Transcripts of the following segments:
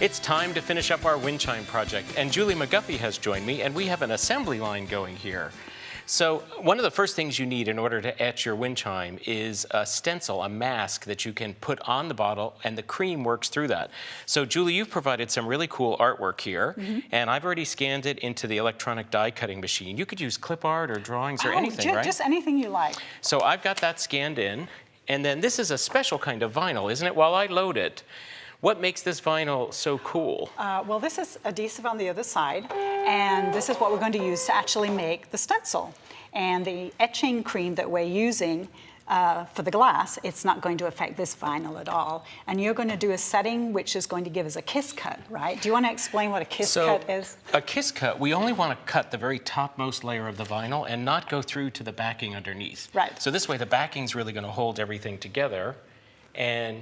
It's time to finish up our wind chime project, and Julie McGuffey has joined me, and we have an assembly line going here. So one of the first things you need in order to etch your wind chime is a stencil, a mask that you can put on the bottle, and the cream works through that. So Julie, you've provided some really cool artwork here, and I've already scanned it into the electronic die cutting machine. You could use clip art or drawings or anything, right? Just anything you like. So I've got that scanned in, and then this is a special kind of vinyl, isn't it? While I load it, what makes this vinyl so cool? Well, this is adhesive on the other side, and this is what we're going to use to actually make the stencil. And the etching cream that we're using for the glass, it's not going to affect this vinyl at all. And you're going to do a setting which is going to give us a kiss cut, right? Do you want to explain what a kiss cut is? A kiss cut, we only want to cut the very topmost layer of the vinyl and not go through to the backing underneath. Right. So this way the backing's really going to hold everything together. And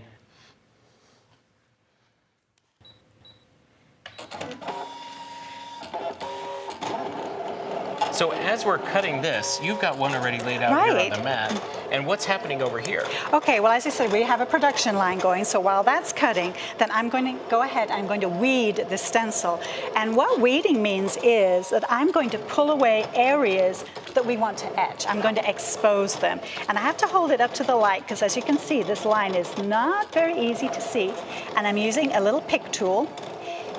so as we're cutting this, you've got one already laid out here on the mat. And what's happening over here? Okay, well, as I said, we have a production line going, so while that's cutting, then I'm going to go ahead, I'm going to weed the stencil. And what weeding means is that I'm going to pull away areas that we want to etch. I'm going to expose them. And I have to hold it up to the light, because as you can see, this line is not very easy to see. And I'm using a little pick tool,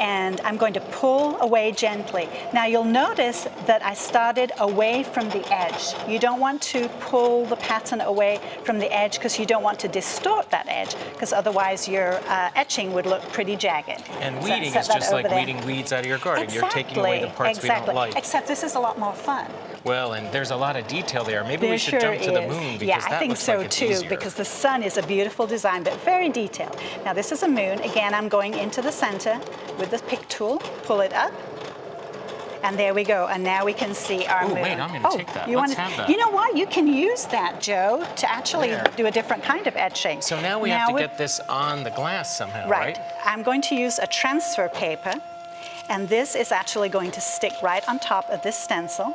and I'm going to pull away gently. Now you'll notice that I started away from the edge. You don't want to pull the pattern away from the edge because you don't want to distort that edge, because otherwise your etching would look pretty jagged. And weeding is just like weeding weeds out of your garden. Exactly. You're taking away the parts we don't like. Except this is a lot more fun. Well, and there's a lot of detail there. Maybe we should jump to the moon, because yeah, I think so like too, easier. because the sun is a beautiful design, but very detailed. Now this is a moon. Again, I'm going into the center with the pick tool, pull it up, and there we go. And now we can see our moon. Wait, I'm going to take that. Let's have that. You know what? You can use that, Joe, to actually do a different kind of etching. So now we have to get this on the glass somehow, right? I'm going to use a transfer paper, and this is actually going to stick right on top of this stencil.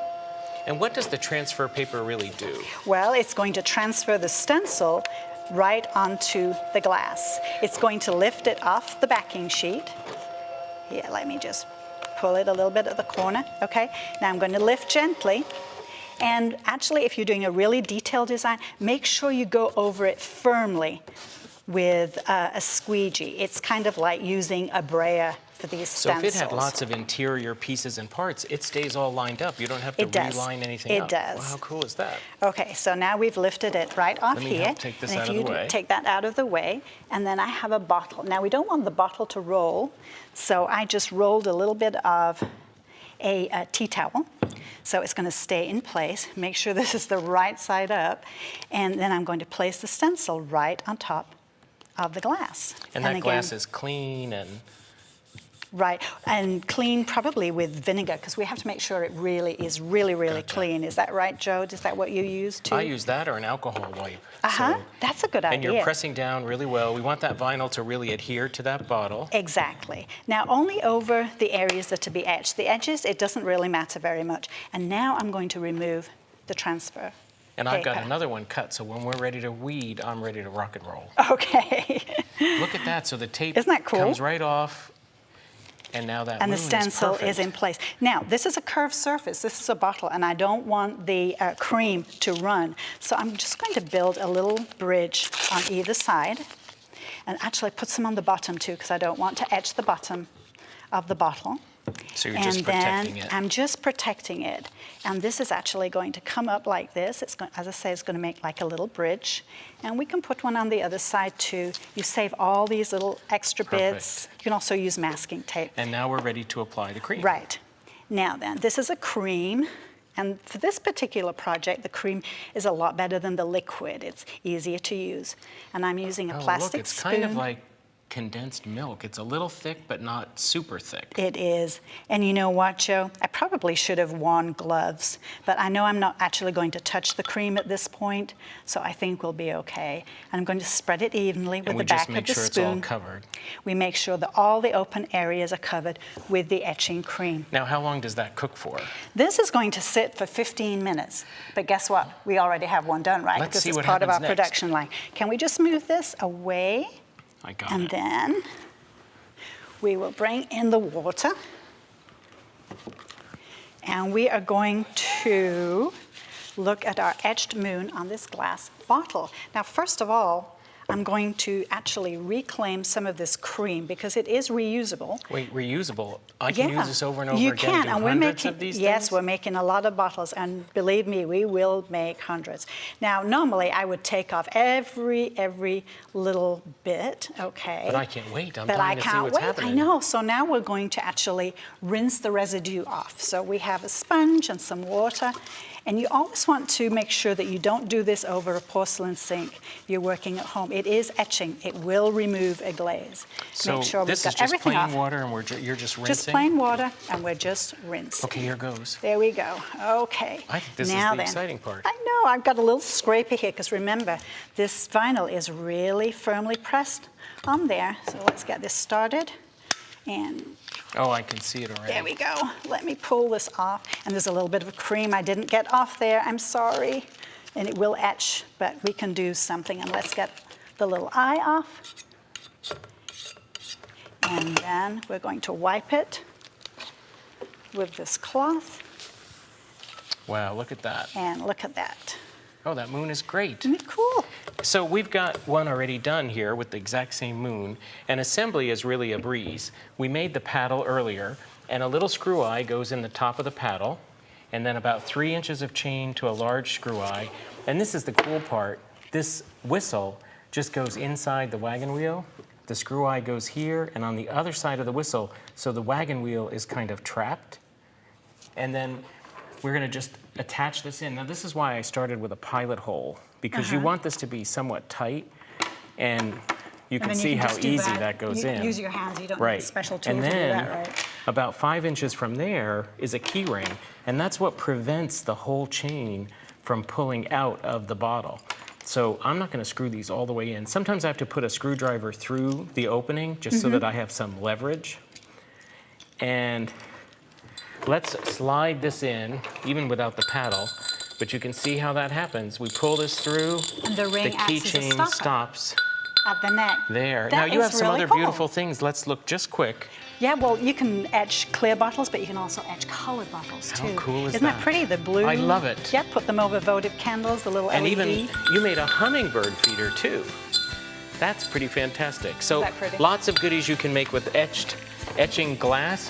And what does the transfer paper really do? Well, it's going to transfer the stencil right onto the glass. It's going to lift it off the backing sheet. Here, let me just pull it a little bit at the corner. Okay, now I'm going to lift gently. And actually, if you're doing a really detailed design, make sure you go over it firmly with a squeegee. It's kind of like using a brayer for these stencils. So if it had lots of interior pieces and parts, it stays all lined up. You don't have to reline anything up. It does. Wow, how cool is that? Okay, so now we've lifted it right off here. Let me take this out of the way. Take that out of the way, and then I have a bottle. Now we don't want the bottle to roll, so I just rolled a little bit of a tea towel. So it's going to stay in place. Make sure this is the right side up, and then I'm going to place the stencil right on top of the glass. And that glass is clean and... Right, and clean probably with vinegar, because we have to make sure it really is really clean. Is that right, Joe? Is that what you use too? I use that or an alcohol wipe. So, that's a good idea. And you're pressing down really well. We want that vinyl to really adhere to that bottle. Exactly. Now only over the areas that are to be etched. The edges, it doesn't really matter very much. And now I'm going to remove the transfer. And I've got another one cut, so when we're ready to weed, I'm ready to rock and roll. Okay. Look at that. So the tape Isn't that cool? comes right off. And now that and the stencil is in place. Now, this is a curved surface. This is a bottle, and I don't want the cream to run. So I'm just going to build a little bridge on either side, and actually put some on the bottom too, because I don't want to etch the bottom of the bottle. So you're just protecting it. And then I'm just protecting it. And this is actually going to come up like this. It's going, as I say, it's going to make like a little bridge. And we can put one on the other side too. You save all these little extra bits. You can also use masking tape. And now we're ready to apply the cream. Right. Now then, this is a cream. And for this particular project, the cream is a lot better than the liquid. It's easier to use. And I'm using a plastic it's spoon. kind of like condensed milk. It's a little thick, but not super thick. It is. And you know what, Joe? I probably should have worn gloves, but I know I'm not actually going to touch the cream at this point, so I think we'll be okay. And I'm going to spread it evenly with the back of the spoon. And we just make sure it's all covered. We make sure that all the open areas are covered with the etching cream. Now, how long does that cook for? This is going to sit for 15 minutes. But guess what? We already have one done, right? Let's see what this is part of our happens next. production line. Can we just move this away? I got and it. then we will bring in the water. And we are going to look at our etched moon on this glass bottle. Now, first of all, I'm going to actually reclaim some of this cream because it is reusable. Wait, reusable? I can use this over and over you again? can, Do and we're hundreds making, of these yes, things? we're making a lot of bottles, and believe me, we will make hundreds. Now, normally I would take off every little bit, okay? But I can't wait. I'm But I dying to see can't what's wait. happening. I know. So now we're going to actually rinse the residue off. So we have a sponge and some water. And you always want to make sure that you don't do this over a porcelain sink. You're working at home. It is etching. It will remove a glaze. So make sure this we've is got just everything plain off. water and you're just rinsing? Just plain water, and we're just rinsing. Okay, here goes. There we go. Okay. I think this now is the then, exciting part. I know. I've got a little scraper here because remember, this vinyl is really firmly pressed on there. So let's get this started. And Oh, I can see it already. there we go. Let me pull this off. And there's a little bit of cream I didn't get off there. I'm sorry. And it will etch, but we can do something. And let's get the little eye off. And then we're going to wipe it with this cloth. Wow, look at that. And look at that. Oh, that moon is great. Isn't it cool? So we've got one already done here with the exact same moon, and assembly is really a breeze. We made the paddle earlier, and a little screw eye goes in the top of the paddle, and then about 3 inches of chain to a large screw eye. And this is the cool part. This whistle just goes inside the wagon wheel. The screw eye goes here and on the other side of the whistle, so the wagon wheel is kind of trapped. And then we're going to just attach this in. Now, this is why I started with a pilot hole, because you want this to be somewhat tight, and you can And then see you can how just do easy that goes You in. Use your hands. You don't Right. need a special tool And to do then that, right? about 5 inches from there is a key ring, and that's what prevents the whole chain from pulling out of the bottle. So I'm not going to screw these all the way in. Sometimes I have to put a screwdriver through the opening just so that I have some leverage. And let's slide this in, even without the paddle. But you can see how that happens. We pull this through, And the ring the acts as a keychain stopper. stops At the neck. there. That Now you is have some really other cool. beautiful things. Let's look just quick. Yeah, well, you can etch clear bottles, but you can also etch colored bottles How too. cool is Isn't that that? pretty? The blue. I love it. Yeah, put them over votive candles, the little And LED. even you made a hummingbird feeder too. That's pretty fantastic. So that pretty? lots of goodies you can make with etching glass.